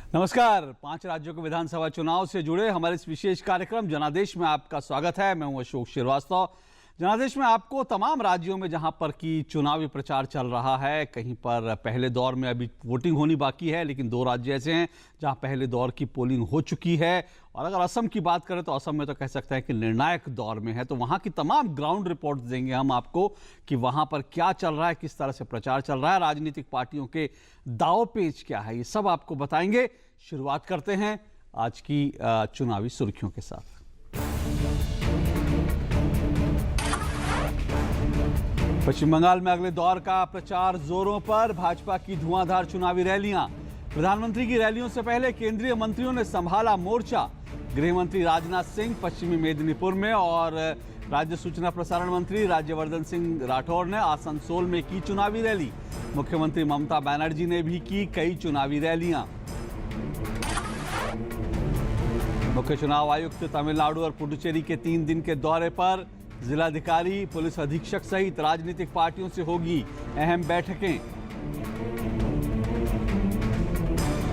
नमस्कार। 5 राज्यों के विधानसभा चुनाव से जुड़े हमारे इस विशेष कार्यक्रम जनादेश में आपका स्वागत है। मैं हूं अशोक श्रीवास्तव। जनादेश में आपको तमाम राज्यों में जहां पर की चुनावी प्रचार चल रहा है, कहीं पर पहले दौर में अभी वोटिंग होनी बाकी है, लेकिन 2 राज्य ऐसे हैं जहां पहले दौर की पोलिंग हो चुकी है। और अगर असम की बात करें तो असम में तो कह सकते हैं कि निर्णायक दौर में है। तो वहां की तमाम ग्राउंड रिपोर्ट देंगे हम आपको कि वहां पर क्या चल रहा है, किस तरह से प्रचार चल रहा है, राजनीतिक पार्टियों के दाव पेच क्या है, ये सब आपको बताएंगे। शुरुआत करते हैं आज की चुनावी सुर्खियों के साथ। पश्चिम बंगाल में अगले दौर का प्रचार जोरों पर, भाजपा की धुआंधार चुनावी रैलियां। प्रधानमंत्री की रैलियों से पहले केंद्रीय मंत्रियों ने संभाला मोर्चा। गृह मंत्री राजनाथ सिंह पश्चिमी मेदिनीपुर में और राज्य सूचना प्रसारण मंत्री राज्यवर्धन सिंह राठौर ने आसनसोल में की चुनावी रैली। मुख्यमंत्री ममता बनर्जी ने भी की कई चुनावी रैलियां। मुख्य चुनाव आयुक्त तमिलनाडु और पुडुचेरी के 3 दिन के दौरे पर। जिलाधिकारी, पुलिस अधीक्षक सहित राजनीतिक पार्टियों से होगी अहम बैठकें।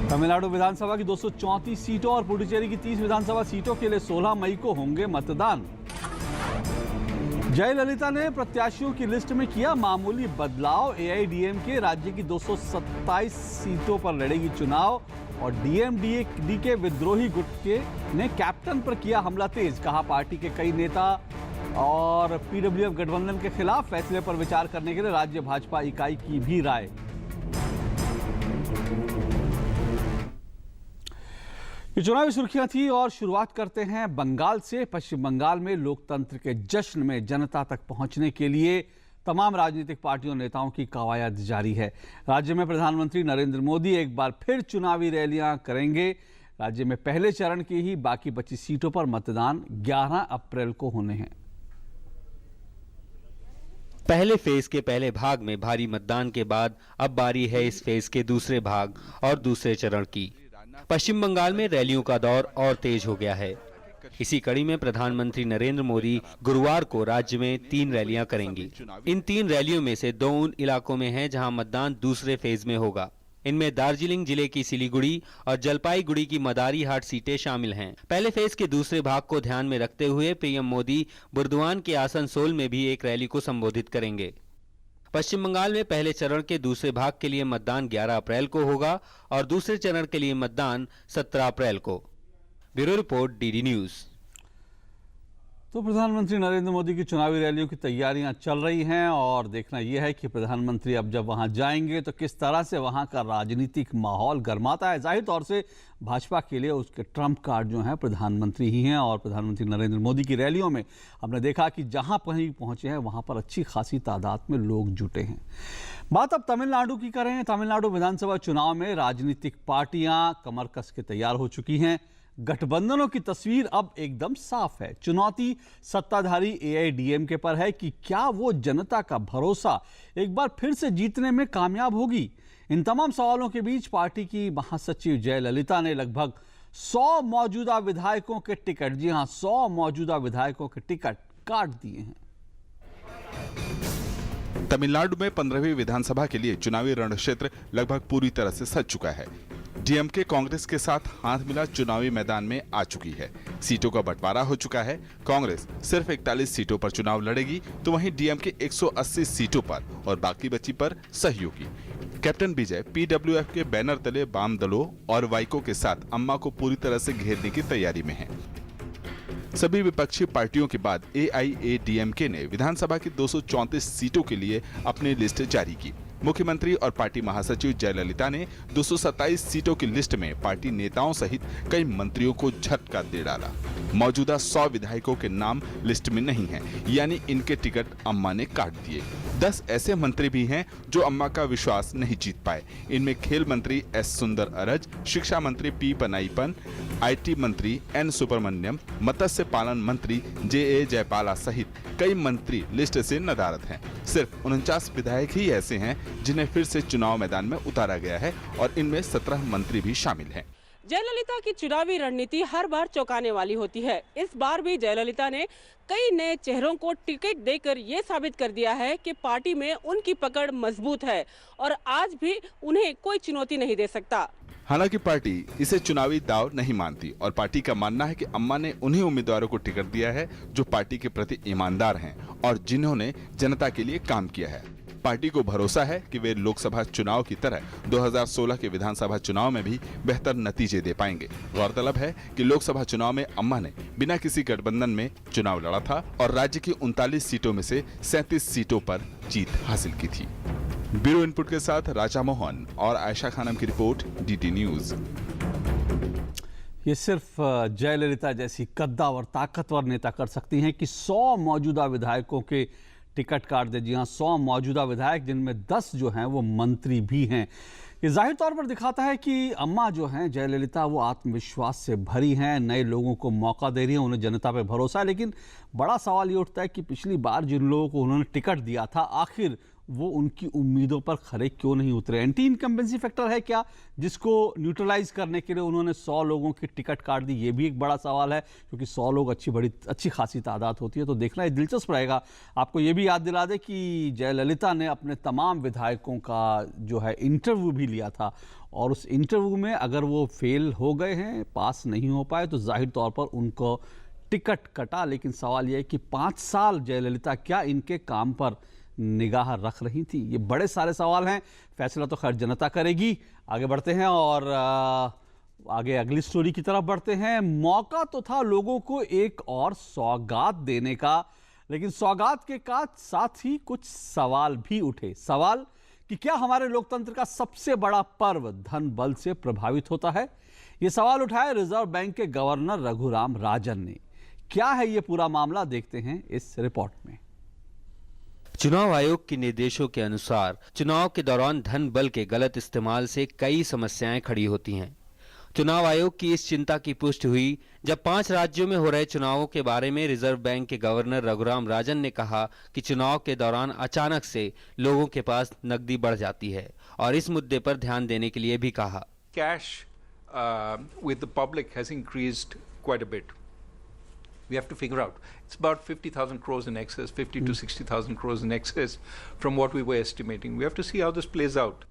तमिलनाडु विधानसभा की 234 सीटों और पुडुचेरी की 30 विधानसभा सीटों के लिए 16 मई को होंगे मतदान। जयललिता ने प्रत्याशियों की लिस्ट में किया मामूली बदलाव। एआईडीएमके राज्य की 227 सीटों पर लड़ेगी चुनाव और डीएमडी के विद्रोही गुट ने कैप्टन पर किया हमला तेज। कहा पार्टी के कई नेता और पीडब्ल्यूएफ गठबंधन के खिलाफ फैसले पर विचार करने के लिए राज्य भाजपा इकाई की भी राय। ये चुनावी सुर्खियां थी और शुरुआत करते हैं बंगाल से। पश्चिम बंगाल में लोकतंत्र के जश्न में जनता तक पहुंचने के लिए तमाम राजनीतिक पार्टियों नेताओं की कवायद जारी है। राज्य में प्रधानमंत्री नरेंद्र मोदी एक बार फिर चुनावी रैलियां करेंगे। राज्य में पहले चरण की ही बाकी बची सीटों पर मतदान 11 अप्रैल को होने हैं। पहले फेज के पहले भाग में भारी मतदान के बाद अब बारी है इस फेज के दूसरे भाग और दूसरे चरण की। पश्चिम बंगाल में रैलियों का दौर और तेज हो गया है। इसी कड़ी में प्रधानमंत्री नरेंद्र मोदी गुरुवार को राज्य में 3 रैलियां करेंगी। इन 3 रैलियों में से 2 उन इलाकों में हैं जहां मतदान दूसरे फेज में होगा। इनमें दार्जिलिंग जिले की सिलीगुड़ी और जलपाईगुड़ी की मदारीहाट सीटें शामिल हैं। पहले फेज के दूसरे भाग को ध्यान में रखते हुए पीएम मोदी बुर्दवान के आसनसोल में भी एक रैली को संबोधित करेंगे। पश्चिम बंगाल में पहले चरण के दूसरे भाग के लिए मतदान 11 अप्रैल को होगा और दूसरे चरण के लिए मतदान 17 अप्रैल को। Bureau report, DD news. तो प्रधानमंत्री नरेंद्र मोदी की चुनावी रैलियों की तैयारियां चल रही हैं और देखना यह है कि प्रधानमंत्री अब जब वहां जाएंगे तो किस तरह से वहां का राजनीतिक माहौल गर्माता है। जाहिर तौर से भाजपा के लिए उसके ट्रम्प कार्ड जो हैं प्रधानमंत्री ही हैं और प्रधानमंत्री नरेंद्र मोदी की रैलियों में हमने देखा कि जहां कहीं पहुंचे हैं वहां पर अच्छी खासी तादाद में लोग जुटे हैं। बात अब तमिलनाडु की करें। तमिलनाडु विधानसभा चुनाव में राजनीतिक पार्टियां कमर कस के तैयार हो चुकी हैं। गठबंधनों की तस्वीर अब एकदम साफ है। चुनौती सत्ताधारी एआईडीएमके पर है कि क्या वो जनता का भरोसा एक बार फिर से जीतने में कामयाब होगी। इन तमाम सवालों के बीच पार्टी की महासचिव जयललिता ने लगभग 100 मौजूदा विधायकों के टिकट, जी हां 100 मौजूदा विधायकों के टिकट काट दिए हैं। तमिलनाडु में 15वीं विधानसभा के लिए चुनावी रणक्षेत्र लगभग पूरी तरह से सज चुका है। डीएमके कांग्रेस के साथ हाथ मिला चुनावी मैदान में आ चुकी है। सीटों का बंटवारा हो चुका है। कांग्रेस सिर्फ 41 सीटों पर चुनाव लड़ेगी तो वहीं डीएमके 180 सीटों पर और बाकी बची पर सहयोगी। कैप्टन विजय पीडब्ल्यूएफ के बैनर तले वाम दलों और वाइको के साथ अम्मा को पूरी तरह से घेरने की तैयारी में है। सभी विपक्षी पार्टियों के बाद एआईएडीएमके ने विधानसभा की 234 सीटों के लिए अपनी लिस्ट जारी की। मुख्यमंत्री और पार्टी महासचिव जयललिता ने 227 सीटों की लिस्ट में पार्टी नेताओं सहित कई मंत्रियों को झटका दे डाला। मौजूदा 100 विधायकों के नाम लिस्ट में नहीं हैं, यानी इनके टिकट अम्मा ने काट दिए। 10 ऐसे मंत्री भी हैं जो अम्मा का विश्वास नहीं जीत पाए। इनमें खेल मंत्री एस सुंदर अरज, शिक्षा मंत्री पी पनाइपन, आईटी मंत्री एन सुब्रमण्यम, मत्स्य पालन मंत्री जे जयपाला सहित कई मंत्री लिस्ट से नदारद हैं। सिर्फ 49 विधायक ही ऐसे हैं जिन्हें फिर से चुनाव मैदान में उतारा गया है और इनमें 17 मंत्री भी शामिल हैं। जयललिता की चुनावी रणनीति हर बार चौंकाने वाली होती है। इस बार भी जयललिता ने कई नए चेहरों को टिकट देकर ये साबित कर दिया है कि पार्टी में उनकी पकड़ मजबूत है और आज भी उन्हें कोई चुनौती नहीं दे सकता। हालांकि पार्टी इसे चुनावी दाव नहीं मानती और पार्टी का मानना है कि अम्मा ने उन्हीं उम्मीदवारों को टिकट दिया है जो पार्टी के प्रति ईमानदार हैं और जिन्होंने जनता के लिए काम किया है। पार्टी को भरोसा है कि वे लोकसभा चुनाव की तरह 2016 के विधानसभा चुनाव में भी बेहतर नतीजे दे पाएंगे। गौरतलब है कि लोकसभा चुनाव में अम्मा ने बिना किसी गठबंधन में चुनाव लड़ा था और राज्य की 39 सीटों में से 37 सीटों पर जीत हासिल की थी। ब्यूरो इनपुट के साथ राजा मोहन और आयशा खानम की रिपोर्ट, डीडी न्यूज। ये सिर्फ जयललिता जैसी कद्दावर ताकतवर नेता कर सकती हैं कि 100 मौजूदा विधायकों के टिकट काट दे। जी हाँ, 100 मौजूदा विधायक, जिनमें 10 जो हैं वो मंत्री भी हैं। ये जाहिर तौर पर दिखाता है कि अम्मा जो हैं जयललिता, वो आत्मविश्वास से भरी हैं, नए लोगों को मौका दे रही हैं, उन्हें जनता पे भरोसा है। लेकिन बड़ा सवाल ये उठता है कि पिछली बार जिन लोगों को उन्होंने टिकट दिया था, आखिर वो उनकी उम्मीदों पर खरे क्यों नहीं उतरे? एंटी इनकम्बेंसी फैक्टर है क्या जिसको न्यूट्रलाइज करने के लिए उन्होंने 100 लोगों की टिकट काट दी? ये भी एक बड़ा सवाल है, क्योंकि 100 लोग अच्छी खासी तादाद होती है। तो देखना दिलचस्प रहेगा। आपको ये भी याद दिला दे कि जयललिता ने अपने तमाम विधायकों का जो है इंटरव्यू भी लिया था और उस इंटरव्यू में अगर वो फेल हो गए हैं, पास नहीं हो पाए, तो जाहिर तौर पर उनको टिकट कटा। लेकिन सवाल यह है कि 5 साल जयललिता क्या इनके काम पर निगाह रख रही थी? ये बड़े सारे सवाल हैं। फैसला तो खैर जनता करेगी। आगे बढ़ते हैं और आगे अगली स्टोरी की तरफ बढ़ते हैं। मौका तो था लोगों को एक और सौगात देने का, लेकिन सौगात के साथ ही कुछ सवाल भी उठे। सवाल कि क्या हमारे लोकतंत्र का सबसे बड़ा पर्व धन बल से प्रभावित होता है? ये सवाल उठाए रिजर्व बैंक के गवर्नर रघुराम राजन ने। क्या है ये पूरा मामला, देखते हैं इस रिपोर्ट में। चुनाव आयोग के निर्देशों के अनुसार चुनाव के दौरान धन बल के गलत इस्तेमाल से कई समस्याएं खड़ी होती हैं। चुनाव आयोग की इस चिंता की पुष्टि हुई जब 5 राज्यों में हो रहे चुनावों के बारे में रिजर्व बैंक के गवर्नर रघुराम राजन ने कहा कि चुनाव के दौरान अचानक से लोगों के पास नकदी बढ़ जाती है और इस मुद्दे पर ध्यान देने के लिए भी कहा। Cash with the public has increased quite a bit. We have to figure out. It's about 50,000 crores in excess, 50 to 60,000 crores in excess from what we were estimating. We have to see how this plays out.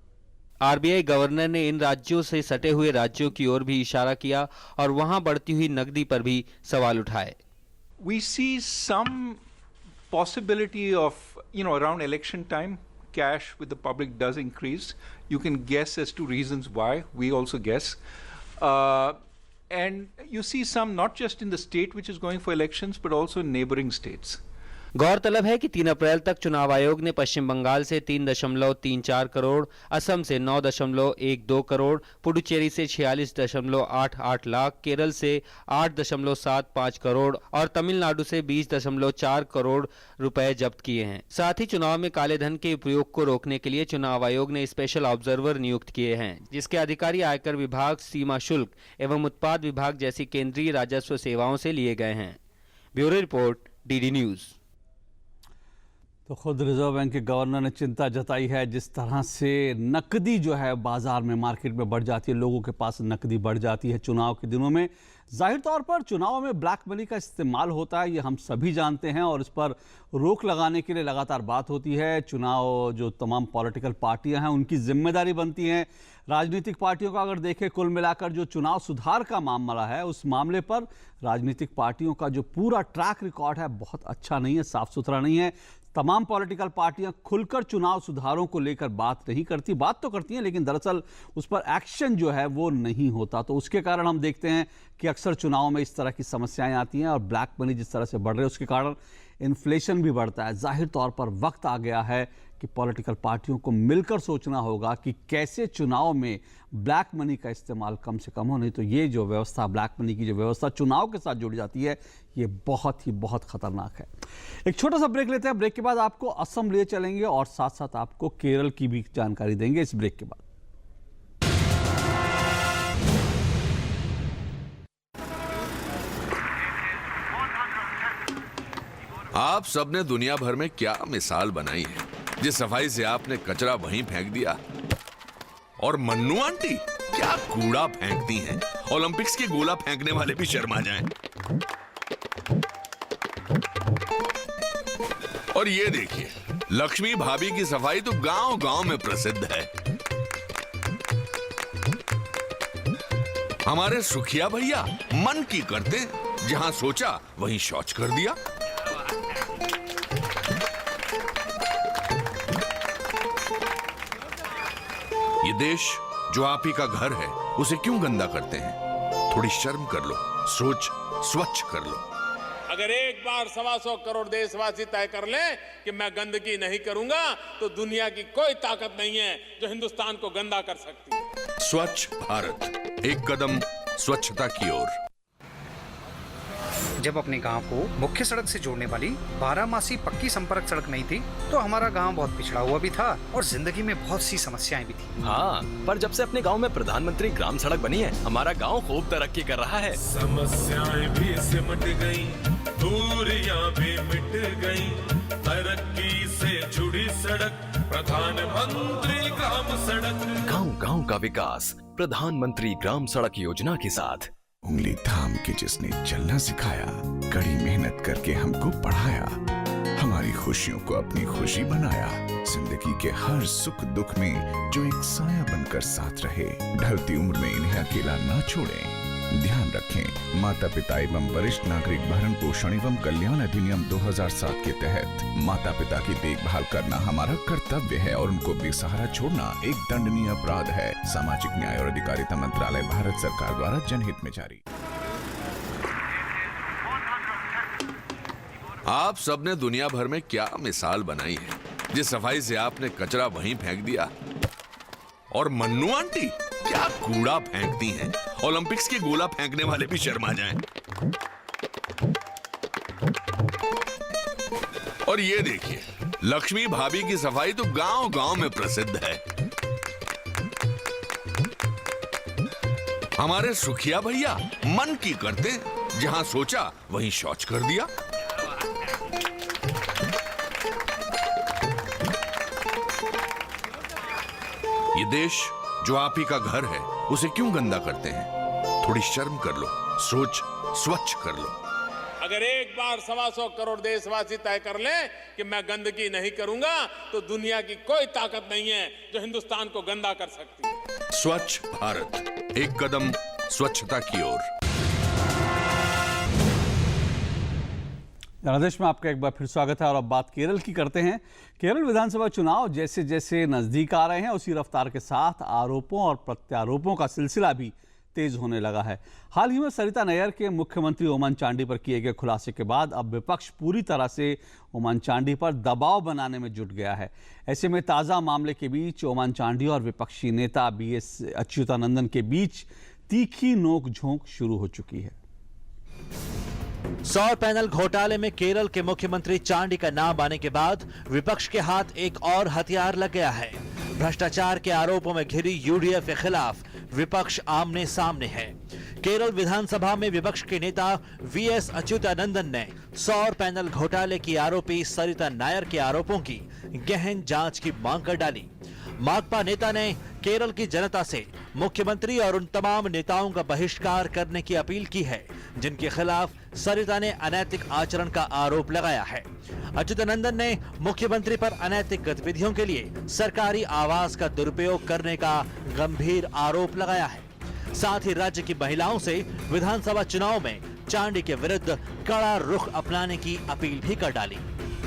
RBI governor ने इन राज्यों से सटे हुए राज्यों की ओर भी इशारा किया और वहां बढ़ती हुई नकदी पर भी सवाल उठाए। We see some possibility of, around election time, cash with the public does increase. You can guess as to reasons why. We also guess. And you see some not just in the state which is going for elections, but also in neighboring states. गौरतलब है कि 3 अप्रैल तक चुनाव आयोग ने पश्चिम बंगाल से 3.34 करोड़, असम से 9.12 करोड़, पुडुचेरी से 46.88 लाख, केरल से 8.75 करोड़ और तमिलनाडु से 20.4 करोड़ रुपए जब्त किए हैं। साथ ही चुनाव में काले धन के उपयोग को रोकने के लिए चुनाव आयोग ने स्पेशल ऑब्जर्वर नियुक्त किए हैं, जिसके अधिकारी आयकर विभाग, सीमा शुल्क एवं उत्पाद विभाग जैसी केंद्रीय राजस्व सेवाओं से लिए गए हैं। Bureau report, DD news. तो खुद रिजर्व बैंक के गवर्नर ने चिंता जताई है। जिस तरह से नकदी जो है बाजार में, मार्केट में बढ़ जाती है, लोगों के पास नकदी बढ़ जाती है चुनाव के दिनों में। जाहिर तौर पर चुनाव में ब्लैक मनी का इस्तेमाल होता है, ये हम सभी जानते हैं और इस पर रोक लगाने के लिए लगातार बात होती है। चुनाव जो तमाम पॉलिटिकल पार्टियां हैं उनकी जिम्मेदारी बनती है। राजनीतिक पार्टियों का अगर देखें, कुल मिलाकर जो चुनाव सुधार का मामला है, उस मामले पर राजनीतिक पार्टियों का जो पूरा ट्रैक रिकॉर्ड है बहुत अच्छा नहीं है, साफ सुथरा नहीं है। तमाम पॉलिटिकल पार्टियां खुलकर चुनाव सुधारों को लेकर बात नहीं करती, बात तो करती हैं लेकिन दरअसल उस पर एक्शन जो है वो नहीं होता। तो उसके कारण हम देखते हैं कि अक्सर चुनाव में इस तरह की समस्याएं आती हैं और ब्लैक मनी जिस तरह से बढ़ रहे हैं उसके कारण इन्फ्लेशन भी बढ़ता है। जाहिर तौर पर वक्त आ गया है कि पॉलिटिकल पार्टियों को मिलकर सोचना होगा कि कैसे चुनाव में ब्लैक मनी का इस्तेमाल कम से कम हो। नहीं तो ये जो व्यवस्था, ब्लैक मनी की जो व्यवस्था चुनाव के साथ जुड़ जाती है, ये बहुत खतरनाक है। एक छोटा सा ब्रेक लेते हैं। ब्रेक के बाद आपको असम लिए चलेंगे और साथ साथ आपको केरल की भी जानकारी देंगे इस ब्रेक के बाद। आप सबने दुनिया भर में क्या मिसाल बनाई है। जिस सफाई से आपने कचरा वहीं फेंक दिया और मन्नू आंटी क्या कूड़ा फेंकती हैं। ओलंपिक्स के गोला फेंकने वाले भी शर्मा जाएं। और ये देखिए, लक्ष्मी भाभी की सफाई तो गांव-गांव में प्रसिद्ध है। हमारे सुखिया भैया मन की करते, जहां सोचा वहीं शौच कर दिया। ये देश जो आप ही का घर है, उसे क्यों गंदा करते हैं? थोड़ी शर्म कर लो, सोच स्वच्छ कर लो। अगर एक बार 125 करोड़ देशवासी तय कर लें कि मैं गंदगी नहीं करूंगा, तो दुनिया की कोई ताकत नहीं है जो हिंदुस्तान को गंदा कर सकती है। स्वच्छ भारत, एक कदम स्वच्छता की ओर। जब अपने गांव को मुख्य सड़क से जोड़ने वाली 12मासी पक्की संपर्क सड़क नहीं थी, तो हमारा गांव बहुत पिछड़ा हुआ भी था और जिंदगी में बहुत सी समस्याएं भी थी। हाँ, पर जब से अपने गांव में प्रधानमंत्री ग्राम सड़क बनी है, हमारा गांव खूब तरक्की कर रहा है। समस्याएं भी सिमट गई, दूरियां भी मिट गई, तरक्की से जुड़ी सड़क प्रधानमंत्री ग्राम सड़क। गांव-गांव का विकास प्रधानमंत्री ग्राम सड़क योजना के साथ। उंगली थाम के जिसने चलना सिखाया, कड़ी मेहनत करके हमको पढ़ाया, हमारी खुशियों को अपनी खुशी बनाया, जिंदगी के हर सुख दुख में जो एक साया बनकर साथ रहे, ढलती उम्र में इन्हें अकेला ना छोड़ें। ध्यान रखें, माता पिता एवं वरिष्ठ नागरिक भरण पोषण एवं कल्याण अधिनियम 2007 के तहत माता पिता की देखभाल करना हमारा कर्तव्य है और उनको बेसहारा छोड़ना एक दंडनीय अपराध है। सामाजिक न्याय और अधिकारिता मंत्रालय, भारत सरकार द्वारा जनहित में जारी। आप सबने दुनिया भर में क्या मिसाल बनाई है, जिस सफाई से आपने कचरा वहीं फेंक दिया। और मन्नू आंटी क्या कूड़ा फेंकती हैं। ओलंपिक्स के गोला फेंकने वाले भी शर्मा जाएं। और ये देखिए, लक्ष्मी भाभी की सफाई तो गांव-गांव में प्रसिद्ध है। हमारे सुखिया भैया मन की करते, जहां सोचा वहीं शौच कर दिया। ये देश जो आप ही का घर है, उसे क्यों गंदा करते हैं? थोड़ी शर्म कर लो, सोच स्वच्छ कर लो। अगर एक बार 125 करोड़ देशवासी तय कर लें कि मैं गंदगी नहीं करूंगा, तो दुनिया की कोई ताकत नहीं है जो हिंदुस्तान को गंदा कर सकती है। स्वच्छ भारत, एक कदम स्वच्छता की ओर। जनादेश में आपका एक बार फिर स्वागत है और अब बात केरल की करते हैं। केरल विधानसभा चुनाव जैसे जैसे नजदीक आ रहे हैं, उसी रफ्तार के साथ आरोपों और प्रत्यारोपों का सिलसिला भी तेज होने लगा है। हाल ही में सरिता नय्यर के मुख्यमंत्री ओमन चांडी पर किए गए खुलासे के बाद अब विपक्ष पूरी तरह से ओमन चांडी पर दबाव बनाने में जुट गया है। ऐसे में ताज़ा मामले के बीच ओमन चांडी और विपक्षी नेता BS अच्युतानंदन के बीच तीखी नोक-झोंक शुरू हो चुकी है। सौर पैनल घोटाले में केरल के मुख्यमंत्री चांडी का नाम आने के बाद विपक्ष के हाथ एक और हथियार लग गया है। भ्रष्टाचार के आरोपों में घिरी यूडीएफ के खिलाफ विपक्ष आमने सामने है। केरल विधानसभा में विपक्ष के नेता VS अच्युतानंदन ने सौर पैनल घोटाले की आरोपी सरिता नायर के आरोपों की गहन जांच की मांग कर डाली। माकपा नेता ने केरल की जनता से मुख्यमंत्री और उन तमाम नेताओं का बहिष्कार करने की अपील की है जिनके खिलाफ सरिता ने अनैतिक आचरण का आरोप लगाया है। अच्युतानंदन ने मुख्यमंत्री पर अनैतिक गतिविधियों के लिए सरकारी आवास का दुरुपयोग करने का गंभीर आरोप लगाया है। साथ ही राज्य की महिलाओं से विधानसभा चुनाव में चांडी के विरुद्ध कड़ा रुख अपनाने की अपील भी कर डाली।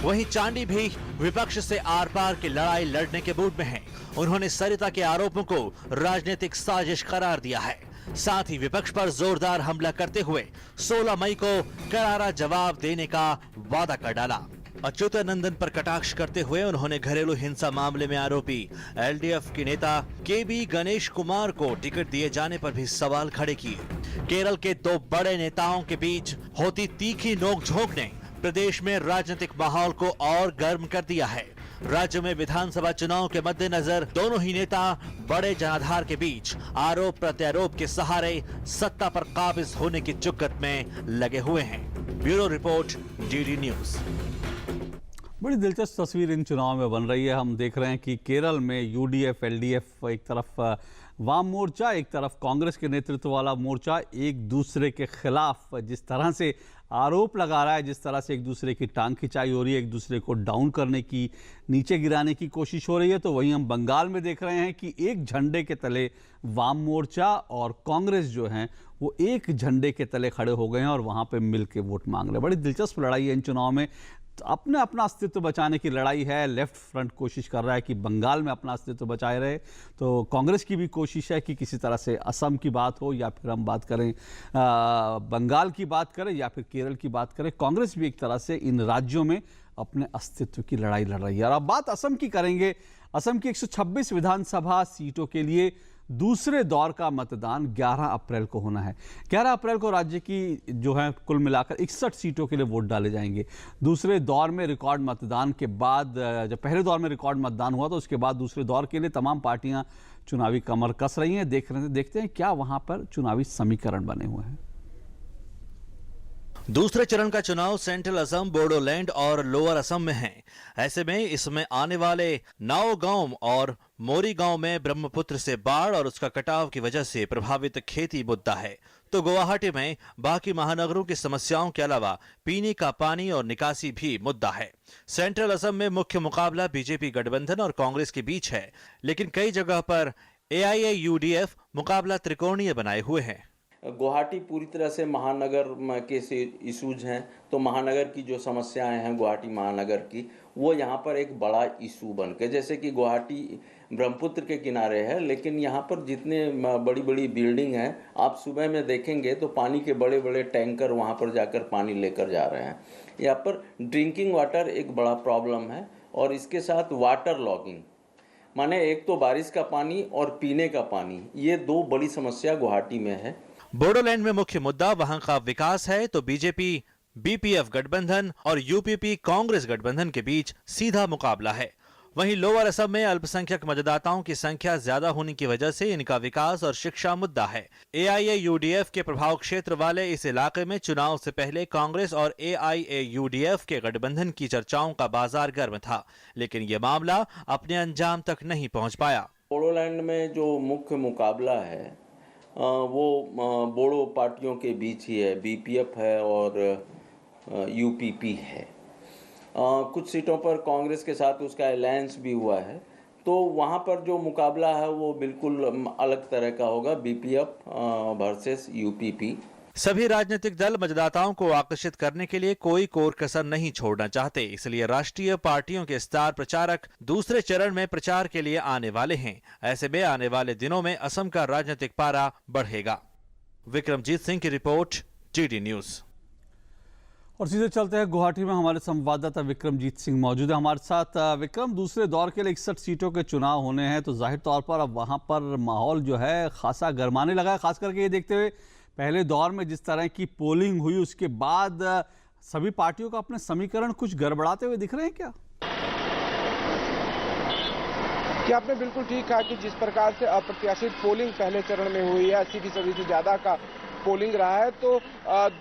वहीं चांडी भी विपक्ष से आर पार की लड़ाई लड़ने के मूड में हैं। उन्होंने सरिता के आरोपों को राजनीतिक साजिश करार दिया है। साथ ही विपक्ष पर जोरदार हमला करते हुए 16 मई को करारा जवाब देने का वादा कर डाला। अच्युतानंदन पर कटाक्ष करते हुए उन्होंने घरेलू हिंसा मामले में आरोपी LDF के नेता KB गणेश कुमार को टिकट दिए जाने पर भी सवाल खड़े किए। केरल के दो बड़े नेताओं के बीच होती तीखी नोकझोंक ने प्रदेश में राजनीतिक माहौल को और गर्म कर दिया है। राज्य में विधानसभा चुनाव के मद्देनजर दोनों ही नेता बड़े जनाधार के बीच आरोप प्रत्यारोप के सहारे सत्ता पर काबिज होने की चुक्कत में लगे हुए हैं। Bureau report, DD news. बड़ी दिलचस्प तस्वीर इन चुनाव में बन रही है। हम देख रहे हैं कि केरल में यूडीएफ एलडीएफ एक तरफ वाम मोर्चा, एक तरफ कांग्रेस के नेतृत्व वाला मोर्चा एक दूसरे के खिलाफ जिस तरह से आरोप लगा रहा है, जिस तरह से एक दूसरे की टांग खिंचाई हो रही है, एक दूसरे को डाउन करने की, नीचे गिराने की कोशिश हो रही है, तो वहीं हम बंगाल में देख रहे हैं कि एक झंडे के तले वाम मोर्चा और कांग्रेस जो हैं वो एक झंडे के तले खड़े हो गए हैं और वहां पे मिल के वोट मांग रहे हैं। बड़ी दिलचस्प लड़ाई है इन चुनाव में। अपने अपना अस्तित्व बचाने की लड़ाई है। लेफ्ट फ्रंट कोशिश कर रहा है कि बंगाल में अपना अस्तित्व बचाए रहे, तो कांग्रेस की भी कोशिश है कि किसी तरह से असम की बात हो या फिर हम बात करें बंगाल की बात करें या फिर केरल की बात करें, कांग्रेस भी एक तरह से इन राज्यों में अपने अस्तित्व की लड़ाई लड़ रही है। और अब बात असम की करेंगे। असम की 126 विधानसभा सीटों के लिए दूसरे दौर का मतदान 11 अप्रैल को होना है। 11 अप्रैल को राज्य की जो है कुल मिलाकर 61 सीटों के लिए वोट डाले जाएंगे। दूसरे दौर में रिकॉर्ड मतदान के बाद, जब पहले दौर में रिकॉर्ड मतदान हुआ तो उसके बाद दूसरे दौर के लिए तमाम पार्टियां चुनावी कमर कस रही हैं। देखते हैं क्या वहां पर चुनावी समीकरण बने हुए हैं। दूसरे चरण का चुनाव सेंट्रल असम, बोडोलैंड और लोअर असम में है। ऐसे में इसमें आने वाले नाओगांव और मोरीगांव में ब्रह्मपुत्र से बाढ़ और उसका कटाव की वजह से प्रभावित खेती मुद्दा है, तो गुवाहाटी में बाकी महानगरों की समस्याओं के अलावा पीने का पानी और निकासी भी मुद्दा है। सेंट्रल असम में मुख्य मुकाबला बीजेपी गठबंधन और कांग्रेस के बीच है, लेकिन कई जगह पर AIA-UDF मुकाबला त्रिकोणीय बनाए हुए हैं। गुवाहाटी पूरी तरह से महानगर के से इशूज हैं, तो महानगर की जो समस्याएं हैं गुवाहाटी महानगर की, वो यहाँ पर एक बड़ा इशू बन के, जैसे कि गुवाहाटी ब्रह्मपुत्र के किनारे है, लेकिन यहाँ पर जितने बड़ी बड़ी बिल्डिंग हैं, आप सुबह में देखेंगे तो पानी के बड़े बड़े टैंकर वहाँ पर जाकर पानी लेकर जा रहे हैं। यहाँ पर ड्रिंकिंग वाटर एक बड़ा प्रॉब्लम है, और इसके साथ वाटर लॉगिंग, माने एक तो बारिश का पानी और पीने का पानी, ये दो बड़ी समस्या गुवाहाटी में है। बोडोलैंड में मुख्य मुद्दा वहां का विकास है, तो बीजेपी BPF गठबंधन और UPP कांग्रेस गठबंधन के बीच सीधा मुकाबला है। वहीं लोअर असम में अल्पसंख्यक मतदाताओं की संख्या ज्यादा होने की वजह से इनका विकास और शिक्षा मुद्दा है। AIA-UDF के प्रभाव क्षेत्र वाले इस इलाके में चुनाव से पहले कांग्रेस और AIA-UDF के गठबंधन की चर्चाओं का बाजार गर्म था, लेकिन यह मामला अपने अंजाम तक नहीं पहुंच पाया। बोडोलैंड में जो मुख्य मुकाबला है वो बोडो पार्टियों के बीच ही है। BPF है और UPP है। कुछ सीटों पर कांग्रेस के साथ उसका अलायंस भी हुआ है, तो वहाँ पर जो मुकाबला है वो बिल्कुल अलग तरह का होगा, BPF वर्सेस UPP। सभी राजनीतिक दल मतदाताओं को आकर्षित करने के लिए कोई कोर कसर नहीं छोड़ना चाहते, इसलिए राष्ट्रीय पार्टियों के स्टार प्रचारक दूसरे चरण में प्रचार के लिए आने वाले हैं। ऐसे में आने वाले दिनों में असम का राजनीतिक पारा बढ़ेगा। विक्रमजीत सिंह की रिपोर्ट, GD न्यूज। और सीधे चलते हैं गुवाहाटी में, हमारे संवाददाता विक्रमजीत सिंह मौजूद है हमारे साथ। विक्रम, दूसरे दौर के लिए 61 सीटों के चुनाव होने हैं, तो जाहिर तौर पर अब वहां पर माहौल जो है खासा गर्माने लगा है, खास करके ये देखते हुए पहले दौर में जिस तरह की पोलिंग हुई उसके बाद सभी पार्टियों का अपने समीकरण कुछ गड़बड़ाते हुए दिख रहे हैं क्या? क्या आपने बिल्कुल ठीक कहा कि जिस प्रकार से अप्रत्याशित पोलिंग पहले चरण में हुई है, 80% से ज्यादा का पोलिंग रहा है, तो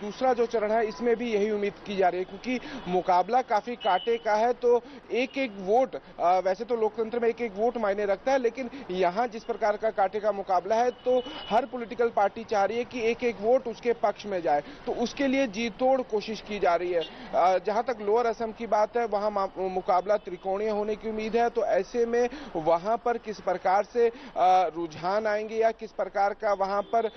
दूसरा जो चरण है इसमें भी यही उम्मीद की जा रही है, क्योंकि मुकाबला काफी कांटे का है। तो एक एक वोट, वैसे तो लोकतंत्र में एक एक वोट मायने रखता है, लेकिन यहाँ जिस प्रकार का कांटे का मुकाबला है, तो हर पॉलिटिकल पार्टी चाह रही है कि एक एक वोट उसके पक्ष में जाए, तो उसके लिए जी तोड़ कोशिश की जा रही है। जहां तक लोअर असम की बात है, वहां मुकाबला त्रिकोणीय होने की उम्मीद है, तो ऐसे में वहां पर किस प्रकार से रुझान आएंगे या किस प्रकार का वहां पर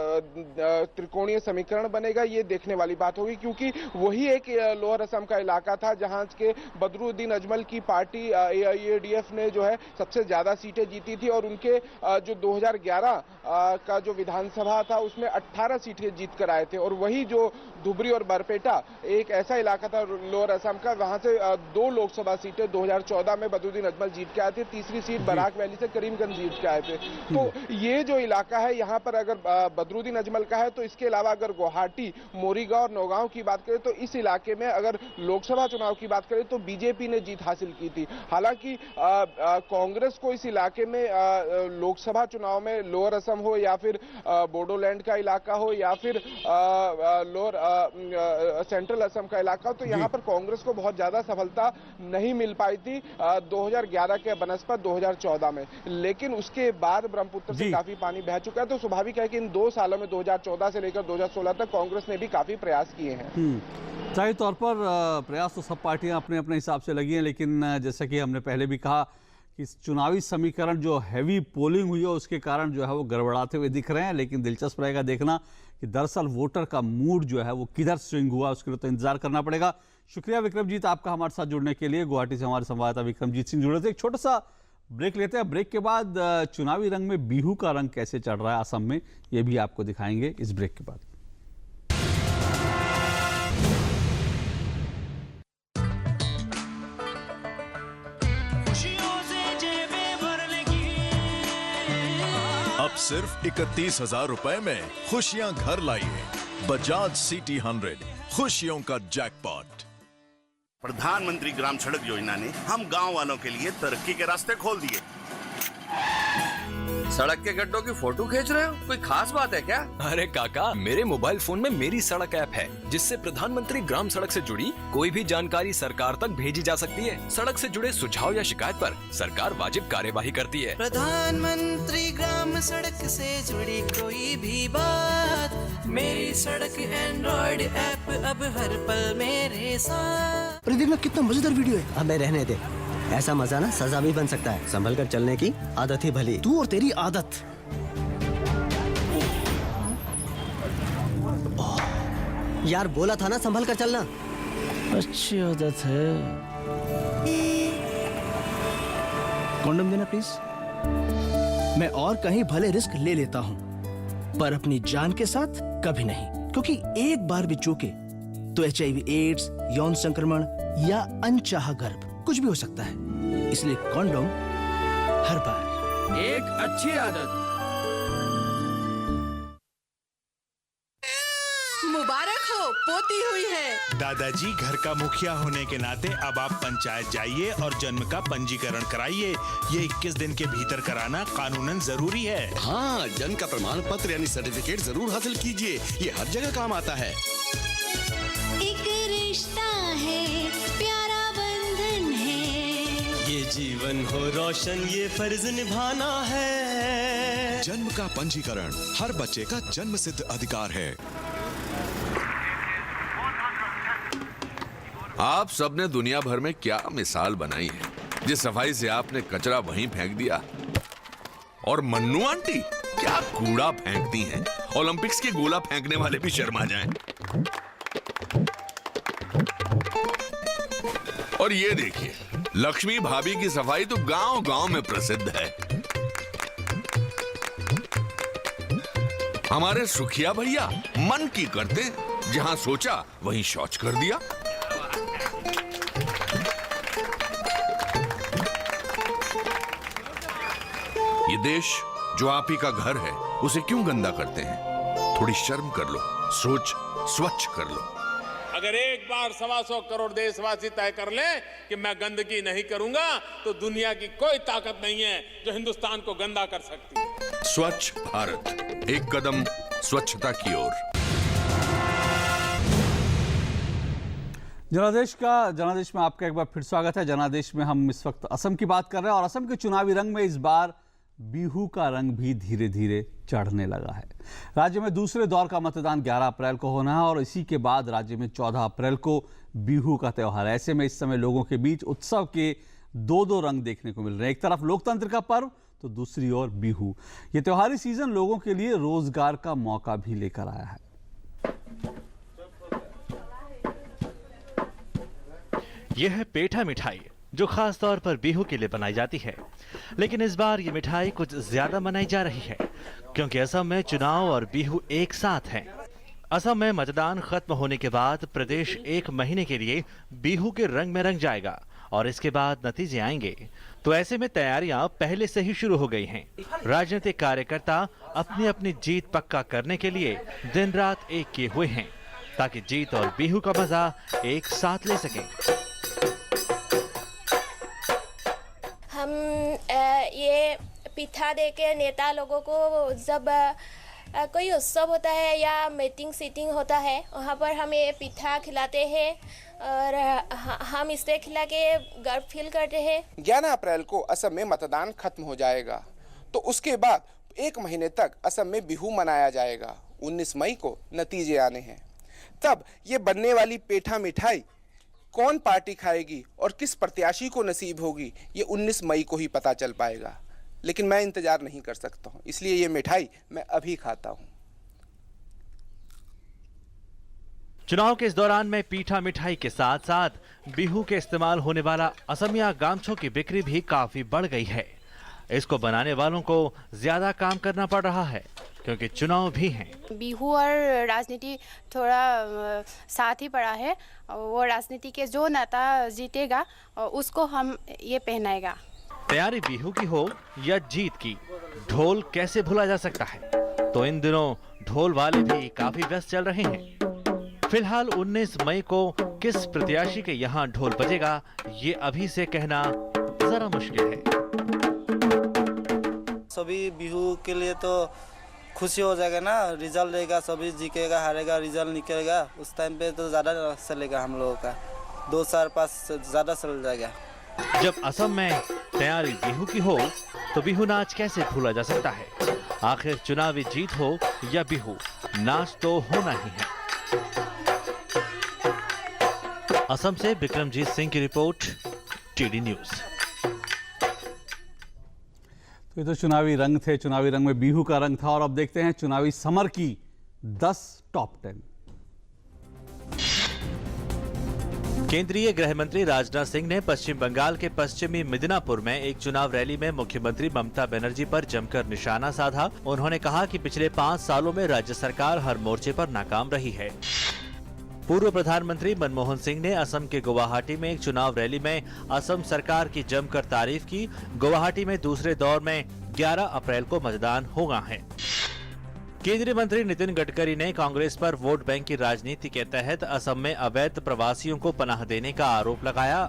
त्रिकोणीय समीकरण बनेगा, ये देखने वाली बात होगी, क्योंकि वही एक लोअर असम का इलाका था जहां के बदरुद्दीन अजमल की पार्टी AIA-UDF ने जो है सबसे ज्यादा सीटें जीती थी, और उनके जो 2011 का जो विधानसभा था उसमें 18 सीटें जीत कर आए थे। और वही जो धुबरी और बरपेटा एक ऐसा इलाका था लोअर असम का, वहां से 2 लोकसभा सीटें 2014 में बदरुद्दीन अजमल जीत के आए थे, तीसरी सीट बराक वैली से करीमगंज जीत के आए थे। तो ये जो इलाका है, यहाँ पर अगर बदरुद्दीन अजमल का है। तो इसके अलावा अगर गुवाहाटी, मोरीगांव और नौगांव की बात करें तो इस इलाके में अगर लोकसभा चुनाव की बात करें तो बीजेपी ने जीत हासिल की थी। हालांकि कांग्रेस को इस इलाके में लोकसभा चुनाव में लोअर असम हो या फिर बोडोलैंड का इलाका हो या फिर लोअर सेंट्रल असम का इलाका हो, तो यहाँ पर कांग्रेस को बहुत ज्यादा सफलता नहीं मिल पाई थी 2011 के बनस्पत 2014 में। लेकिन उसके बाद ब्रह्मपुत्र से काफी पानी बह चुका है, तो स्वाभाविक है कि इन 2 सालों में 2014 से लेकर 2016 तक कांग्रेस ने भी काफी प्रयास किए हैं। जाहिर तौर पर प्रयास तो सब पार्टियां अपने अपने हिसाब से लगी हैं, लेकिन जैसा कि हमने पहले भी कहा कि चुनावी समीकरण जो हैवी पोलिंग हुई है उसके कारण जो है वो गड़बड़ाते हुए दिख रहे हैं। लेकिन दिलचस्प रहेगा देखना कि दरअसल वोटर का मूड जो है वो किधर स्विंग हुआ, उसके लिए तो इंतजार करना पड़ेगा। शुक्रिया विक्रमजीत आपका हमारे साथ जुड़ने के लिए। गुवाहाटी से हमारे संवाददाता विक्रमजीत सिंह जुड़े थे। एक छोटा सा ब्रेक लेते हैं। ब्रेक के बाद चुनावी रंग में बिहू का रंग कैसे चढ़ रहा है असम में, ये भी आपको दिखाएंगे इस ब्रेक के बाद। अब सिर्फ 31,000 रुपए में खुशियां घर लाइए। बजाज सिटी 100, खुशियों का जैकपॉट। प्रधानमंत्री ग्राम सड़क योजना ने हम गांव वालों के लिए तरक्की के रास्ते खोल दिए। सड़क के गड्ढों की फोटो खींच रहे हो, कोई खास बात है क्या? अरे काका, मेरे मोबाइल फोन में मेरी सड़क ऐप है जिससे प्रधानमंत्री ग्राम सड़क से जुड़ी कोई भी जानकारी सरकार तक भेजी जा सकती है। सड़क से जुड़े सुझाव या शिकायत पर सरकार वाजिब कार्यवाही करती है। प्रधानमंत्री ग्राम सड़क से जुड़ी कोई भी बात, मेरी सड़क एंड्रॉइड ऐप अब हर पल मेरे साथ। अरे देखना कितना मजेदार वीडियो है। हमें रहने दे, ऐसा मजा ना सजा भी बन सकता है। संभल कर चलने की आदत ही भली। तू और तेरी आदत। यार बोला था ना संभल कर चलना। अच्छी आदत है। कॉन्डम देना प्लीज। मैं और कहीं भले रिस्क ले लेता हूँ, पर अपनी जान के साथ कभी नहीं, क्योंकि एक बार भी चूके तो HIV, एड्स, यौन संक्रमण या अनचाहा गर्भ कुछ भी हो सकता है। इसलिए कॉन्डोम हर बार। एक अच्छी आदत। मुबारक हो, पोती हुई है। दादाजी, घर का मुखिया होने के नाते अब आप पंचायत जाइए और जन्म का पंजीकरण कराइए। ये 21 दिन के भीतर कराना कानूनन जरूरी है। हाँ, जन्म का प्रमाण पत्र यानी सर्टिफिकेट जरूर हासिल कीजिए, ये हर जगह काम आता है। एक रिश्ता है, प्यारा बंधन है, ये जीवन हो रोशन, ये फर्ज निभाना है। जन्म का पंजीकरण हर बच्चे का जन्म सिद्ध अधिकार है। आप सबने दुनिया भर में क्या मिसाल बनाई है। जिस सफाई से आपने कचरा वहीं फेंक दिया। और मन्नू आंटी क्या कूड़ा फेंकती हैं। ओलंपिक्स के गोला फेंकने वाले भी शर्मा जाएं। और ये देखिए, लक्ष्मी भाभी की सफाई तो गांव-गांव में प्रसिद्ध है। हमारे सुखिया भैया मन की करते, जहां सोचा वहीं शौच कर दिया। ये देश जो आप ही का घर है, उसे क्यों गंदा करते हैं? थोड़ी शर्म कर लो, सोच स्वच्छ कर लो। अगर एक बार 125 करोड़ देशवासी तय कर लें कि मैं गंदगी नहीं करूंगा, तो दुनिया की कोई ताकत नहीं है जो हिंदुस्तान को गंदा कर सकती है। स्वच्छ भारत, एक कदम स्वच्छता की ओर। जनादेश में आपका एक बार फिर स्वागत है। जनादेश में हम इस वक्त असम की बात कर रहे हैं और असम के चुनावी रंग में इस बार बिहू का रंग भी धीरे धीरे चढ़ने लगा है। राज्य में दूसरे दौर का मतदान 11 अप्रैल को होना है और इसी के बाद राज्य में 14 अप्रैल को बिहू का त्योहार है। ऐसे में इस समय लोगों के बीच उत्सव के दो रंग देखने को मिल रहे हैं। एक तरफ लोकतंत्र का पर्व तो दूसरी ओर बिहू। ये त्योहारी सीजन लोगों के लिए रोजगार का मौका भी लेकर आया है। यह है पेठा मिठाई, जो खास तौर पर बिहू के लिए बनाई जाती है। लेकिन इस बार ये मिठाई कुछ ज्यादा बनाई जा रही है, क्योंकि असम में चुनाव और बिहू एक साथ हैं। असम में मतदान खत्म होने के बाद प्रदेश 1 महीने के लिए बिहू के रंग में रंग जाएगा और इसके बाद नतीजे आएंगे। तो ऐसे में तैयारियां पहले से ही शुरू हो गई हैं। राजनीतिक कार्यकर्ता अपनी अपनी जीत पक्का करने के लिए दिन रात एक किए हुए हैं ताकि जीत और बिहू का मजा एक साथ ले सकें। हम ये पिठा दे के नेता लोगों को जब कोई उत्सव होता है या मीटिंग सीटिंग होता है वहाँ पर हम ये पिठा खिलाते हैं और हम इसे खिला के गर्व फील करते हैं। 11 अप्रैल को असम में मतदान खत्म हो जाएगा तो उसके बाद 1 महीने तक असम में बिहू मनाया जाएगा। 19 मई को नतीजे आने हैं। तब ये बनने वाली पेठा मिठाई कौन पार्टी खाएगी और किस प्रत्याशी को नसीब होगी ये 19 मई को ही पता चल पाएगा। लेकिन मैं इंतजार नहीं कर सकता हूँ, इसलिए ये मिठाई मैं अभी खाता हूँ। चुनाव के इस दौरान में पीठा मिठाई के साथ साथ बिहू के इस्तेमाल होने वाला असमिया गामछों की बिक्री भी काफी बढ़ गई है। इसको बनाने वालों को ज्यादा काम करना पड़ रहा है क्योंकि चुनाव भी हैं। बिहू और राजनीति थोड़ा साथ ही पड़ा है। वो राजनीति के जो नेता जीतेगा उसको हम ये पहनाएगा। तैयारी बिहू की हो या जीत की, ढोल कैसे भूला जा सकता है। तो इन दिनों ढोल वाले भी काफी व्यस्त चल रहे हैं। फिलहाल 19 मई को किस प्रत्याशी के यहाँ ढोल बजेगा ये अभी से कहना जरा मुश्किल है। सभी बिहू के लिए तो खुशी हो जाएगा ना, रिजल्ट रहेगा, सभी जीतेगा हारेगा, रिजल्ट निकलेगा, उस टाइम पे तो ज्यादा चलेगा हम लोगों का, 2-4-5 ज्यादा चल जाएगा। जब असम में तैयारी बिहू की हो तो बिहू नाच कैसे भूला जा सकता है। आखिर चुनावी जीत हो या बिहू, नाच तो होना ही है। असम से विक्रमजीत सिंह की रिपोर्ट, टीडी न्यूज। तो ये तो चुनावी रंग थे, चुनावी रंग में बिहू का रंग था। और अब देखते हैं चुनावी समर की 10 टॉप 10। केंद्रीय गृह मंत्री राजनाथ सिंह ने पश्चिम बंगाल के पश्चिमी मिदनापुर में एक चुनाव रैली में मुख्यमंत्री ममता बनर्जी पर जमकर निशाना साधा। उन्होंने कहा कि पिछले 5 सालों में राज्य सरकार हर मोर्चे पर नाकाम रही है। पूर्व प्रधानमंत्री मनमोहन सिंह ने असम के गुवाहाटी में एक चुनाव रैली में असम सरकार की जमकर तारीफ की। गुवाहाटी में दूसरे दौर में 11 अप्रैल को मतदान होना है। केंद्रीय मंत्री नितिन गडकरी ने कांग्रेस पर वोट बैंक की राजनीति के तहत असम में अवैध प्रवासियों को पनाह देने का आरोप लगाया।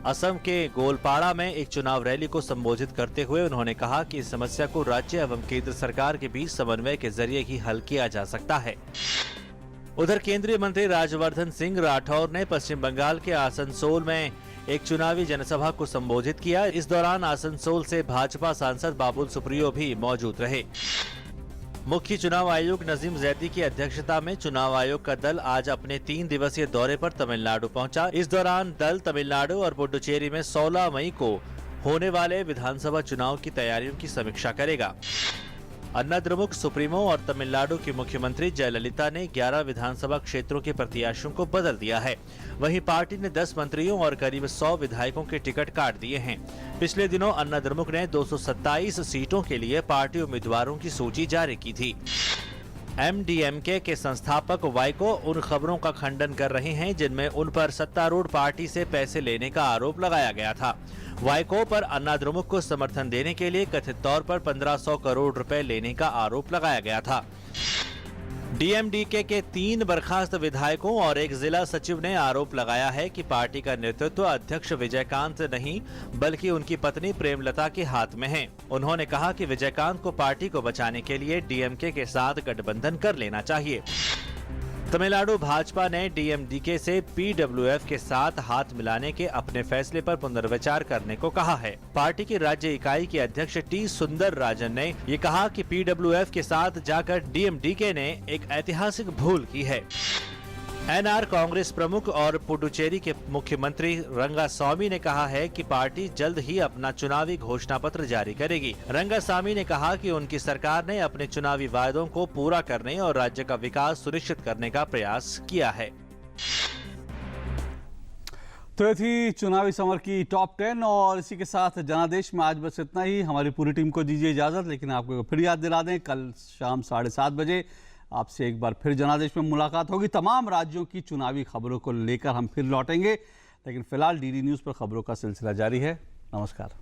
असम के गोलपाड़ा में एक चुनाव रैली को संबोधित करते हुए उन्होंने कहा कि इस समस्या को राज्य एवं केंद्र सरकार के बीच समन्वय के जरिए ही हल किया जा सकता है। उधर केंद्रीय मंत्री राज्यवर्धन सिंह राठौर ने पश्चिम बंगाल के आसनसोल में एक चुनावी जनसभा को संबोधित किया। इस दौरान आसनसोल से भाजपा सांसद बाबुल सुप्रियो भी मौजूद रहे। मुख्य चुनाव आयुक्त नजीम जैदी की अध्यक्षता में चुनाव आयोग का दल आज अपने 3 दिवसीय दौरे पर तमिलनाडु पहुंचा। इस दौरान दल तमिलनाडु और पुडुचेरी में 16 मई को होने वाले विधानसभा चुनाव की तैयारियों की समीक्षा करेगा। अन्ना द्रमुक सुप्रीमो और तमिलनाडु की मुख्यमंत्री जयललिता ने 11 विधानसभा क्षेत्रों के प्रत्याशियों को बदल दिया है। वहीं पार्टी ने 10 मंत्रियों और करीब 100 विधायकों के टिकट काट दिए हैं। पिछले दिनों अन्ना द्रमुक ने 227 सीटों के लिए पार्टी उम्मीदवारों की सूची जारी की थी। एमडीएमके के संस्थापक वाइको उन खबरों का खंडन कर रहे हैं जिनमें उन पर सत्तारूढ़ पार्टी से पैसे लेने का आरोप लगाया गया था। वाइको पर अन्ना द्रमुक को समर्थन देने के लिए कथित तौर पर 1500 करोड़ रुपए लेने का आरोप लगाया गया था। डीएमडीके के 3 बर्खास्त विधायकों और एक जिला सचिव ने आरोप लगाया है कि पार्टी का नेतृत्व अध्यक्ष विजयकांत नहीं बल्कि उनकी पत्नी प्रेमलता के हाथ में है। उन्होंने कहा कि विजयकांत को पार्टी को बचाने के लिए डीएमके के साथ गठबंधन कर लेना चाहिए। तमिलनाडु भाजपा ने डीएमडीके से पीडब्ल्यूएफ के साथ हाथ मिलाने के अपने फैसले पर पुनर्विचार करने को कहा है। पार्टी की राज्य इकाई के अध्यक्ष टी सुंदर राजन ने ये कहा कि पीडब्ल्यूएफ के साथ जाकर डीएमडीके ने एक ऐतिहासिक भूल की है। एनआर कांग्रेस प्रमुख और पुडुचेरी के मुख्यमंत्री रंगास्वामी ने कहा है कि पार्टी जल्द ही अपना चुनावी घोषणा पत्र जारी करेगी। रंगास्वामी ने कहा कि उनकी सरकार ने अपने चुनावी वायदों को पूरा करने और राज्य का विकास सुनिश्चित करने का प्रयास किया है। तो ये थी चुनावी समर की टॉप 10 और इसी के साथ जनादेश में आज बस इतना ही। हमारी पूरी टीम को दीजिए इजाजत, लेकिन आपको फिर याद दिला दें कल शाम 7:30 बजे आपसे एक बार फिर जनादेश में मुलाकात होगी। तमाम राज्यों की चुनावी खबरों को लेकर हम फिर लौटेंगे, लेकिन फिलहाल डीडी न्यूज़ पर खबरों का सिलसिला जारी है। नमस्कार।